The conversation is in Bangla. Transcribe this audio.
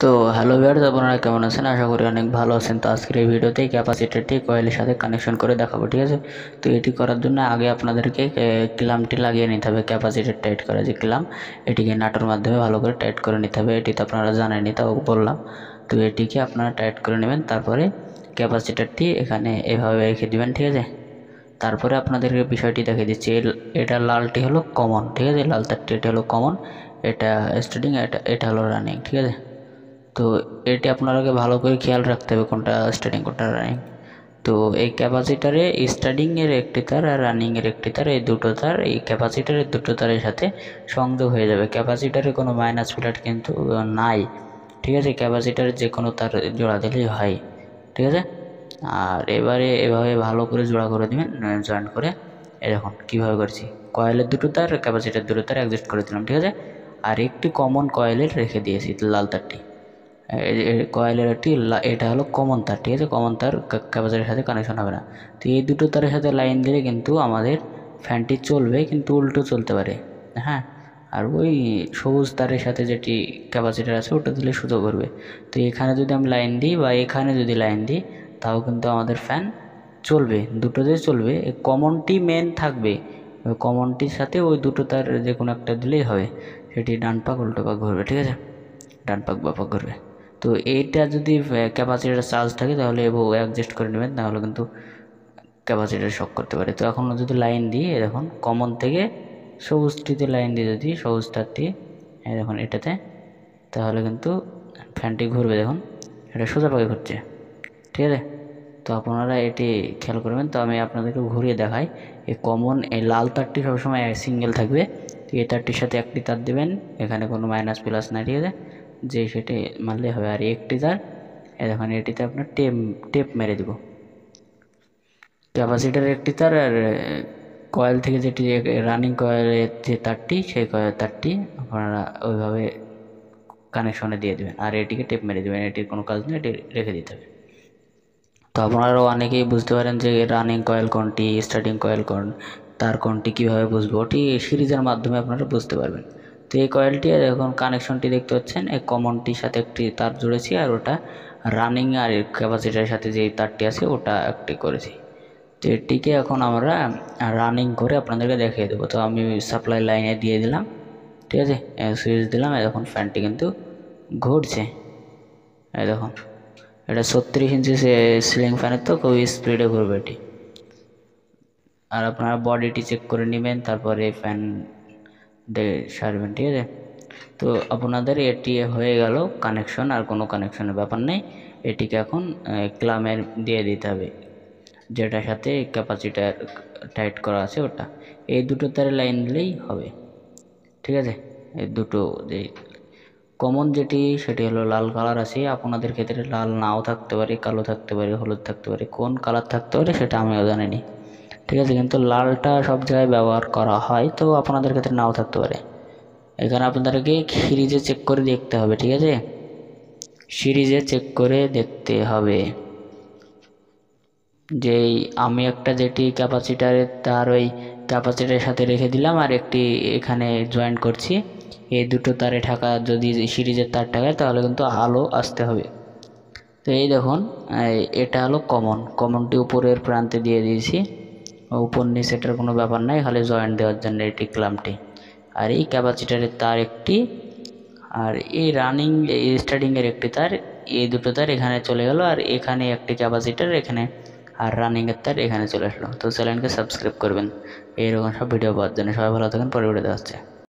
তো হ্যালো ভিউয়ার্স, আপনারা কেমন আছেন? আশা করি অনেক ভালো আছেন। তো আজকের এই ভিডিওতে ক্যাপাসিটরটি কয়েলের সাথে কানেকশন করে দেখাবো, ঠিক আছে? তো এটি করার জন্য আগে আপনাদেরকে ক্ল্যাম্পটি লাগিয়ে নিতে হবে। ক্যাপাসিটর টাইট করা যে ক্ল্যাম্প, এটিকে নাটের মাধ্যমে ভালো করে টাইট করে নিতে হবে। এটি তো আপনারা জানেনই, তাও বললাম। তো এটিকে আপনারা টাইট করে নেবেন, তারপরে ক্যাপাসিটরটি এখানে এভাবে রেখে দেবেন, ঠিক আছে? তারপরে আপনাদেরকে বিষয়টি দেখিয়ে দিচ্ছি। এটা লালটি হলো কমন, ঠিক আছে? লাল তারটি এটা হলো কমন, এটা স্টার্টিং, এটা হলো রানিং, ঠিক আছে? তো এটি আপনাকে ভালো করে খেয়াল রাখতে হবে কোনটা স্টার্টিং কোনটা রানিং। তো এই ক্যাপাসিটারে স্টার্টিংয়ের একটি তার আর রানিংয়ের একটি তার, এই দুটো তার এই ক্যাপাসিটারের দুটো তারের সাথে সংযোগ হয়ে যাবে। ক্যাপাসিটারে কোনো মাইনাস প্লেট কিন্তু নাই, ঠিক আছে? ক্যাপাসিটারে যে কোনো তার জোড়া দিলেই হয়, ঠিক আছে? আর এবারে এভাবে ভালো করে জোড়া করে দেবেন, জয়েন্ট করে। এখন কীভাবে করছি, কয়েলের দুটো তার ক্যাপাসিটার দুটো তার অ্যাডজাস্ট করে দিলাম, ঠিক আছে? আর একটি কমন কয়েলের রেখে দিয়েছি লাল তারটি। কয়েলের একটি এটা হলো কমন তার, ঠিক আছে? কমন তার ক্যাপাসিটরের সাথে কানেকশন হবে না। তো এই দুটো তারের সাথে লাইন দিলে কিন্তু আমাদের ফ্যানটি চলবে, কিন্তু উল্টো চলতে পারে, হ্যাঁ। আর ওই সবুজ তারের সাথে যেটি ক্যাপাসিটার আছে ওটা দিলে সুতো করবে। তো এখানে যদি আমি লাইন দিই বা এখানে যদি লাইন দিই, তাও কিন্তু আমাদের ফ্যান চলবে, দুটোতে চলবে। কমনটি মেন থাকবে, কমনটির সাথে ওই দুটো তার যে কোনো একটা দিলেই হবে। সেটি ডান পাক উল্টো পাক ঘুরবে, ঠিক আছে? ডান পাক বা পাক ঘুরবে। তো এইটা যদি ক্যাপাসিটার চার্জ থাকে তাহলে অ্যাডজাস্ট করে নেবেন, তাহলে কিন্তু ক্যাপাসিটার শক করতে পারে। তো এখন যদি লাইন দিই, দেখুন কমন থেকে সবুজটিতে লাইন দিয়ে যদি সবুজ তারটি দেখুন এটাতে, তাহলে কিন্তু ফ্যানটি ঘুরবে। দেখুন এটা সোজা পাকে ঘুরছে, ঠিক আছে? তো আপনারা এটি খেয়াল করবেন। তো আমি আপনাদেরকে ঘুরিয়ে দেখাই। এই কমন এই লাল তারটি সবসময় সিঙ্গেল থাকবে। তো এই তারটির সাথে একটি তার দেবেন, এখানে কোনো মাইনাস প্লাস নাই, ঠিক আছে? যে সেটি মারলে হবে। আর একটি তার দেখুন এটিতে আপনার টেপ মেরে দেব। ক্যাপাসিটার একটি তার আর কয়েল থেকে যেটি রানিং কয়েলের যে তারটি, সেই তারটি আপনারা ওইভাবে কানেকশনে দিয়ে দেবেন, আর এটিকে টেপ মেরে দেবেন। এটির কোনো কাজ নেই, এটি রেখে দিতে হবে। তো আপনারাও অনেকেই বুঝতে পারেন যে রানিং কয়েল কোনটি, স্টার্টিং কয়েল তার কোনটি কীভাবে বুঝবো, ওটি সিরিজের মাধ্যমে আপনারা বুঝতে পারবেন। তো এই কয়েলটি এখন কানেকশনটি দেখতে পাচ্ছেন, এই কমনটির সাথে একটি তার জুড়েছি, আর ওটা রানিং আর ক্যাপাসিটারের সাথে যে তারটি আছে ওটা একটি করেছি। তো এটিকে এখন আমরা রানিং করে আপনাদেরকে দেখিয়ে দেবো। তো আমি সাপ্লাই লাইনে দিয়ে দিলাম, ঠিক আছে? সুইচ দিলাম, এখন ফ্যানটি কিন্তু ঘুরছে। দেখুন এটা 36 ইঞ্চি সিলিং ফ্যানের, তো খুবই স্পিডে ঘুরবে এটি। আর আপনারা বডিটি চেক করে নেবেন, তারপরে ফ্যান দিয়ে সারবেন, ঠিক আছে? তো আপনাদের এটি হয়ে গেল কানেকশন, আর কোনো কানেকশনের ব্যাপার নেই। এটিকে এখন ক্লামের দিয়ে দিতে হবে, যেটার সাথে ক্যাপাসিটার টাইট করা আছে ওটা। এই দুটো তারে লাইন দিলেই হবে, ঠিক আছে? এই দুটো যে কমন যেটি সেটি হলো লাল কালার আছে। আপনাদের ক্ষেত্রে লাল নাও থাকতে পারে, কালো থাকতে পারে, হলুদ থাকতে পারে, কোন কালার থাকতে পারে সেটা আমিও জানিনি, ঠিক আছে? কিন্তু লালটা সব জায়গায় ব্যবহার করা হয়, তো আপনাদের ক্ষেত্রে নাও থাকতে পারে। এখানে আপনাদেরকে সিরিজে চেক করে দেখতে হবে, ঠিক আছে? সিরিজে চেক করে দেখতে হবে যে আমি একটা যেটি ক্যাপাসিটারের তার ওই ক্যাপাসিটারের সাথে রেখে দিলাম, আর একটি এখানে জয়েন্ট করছি। এই দুটো তারে ঢাকা যদি সিরিজের তার ঢাকায়, তাহলে কিন্তু আলো আসতে হবে। তো এই দেখুন এটা হলো কমনটি উপরের প্রান্তে দিয়ে দিয়েছি, উপর নিচে এটার কোনো ব্যাপার নাই, খালি জয়েন্ট দেওয়ার জন্য এটি ক্ল্যাম্পটি। আর এই ক্যাপাসিটারের তার একটি, আর এই রানিং স্টার্টিংয়ের একটি তার, এই দুটো তার এখানে চলে গেল, আর এখানে একটি ক্যাপাসিটার এখানে, আর রানিংয়ের তার এখানে চলে আসলো। তো চ্যানেলকে সাবস্ক্রাইব করবেন এইরকম সব ভিডিও পাওয়ার জন্য। সবাই ভালো থাকেন, পরে ভিডিওতে আসছে।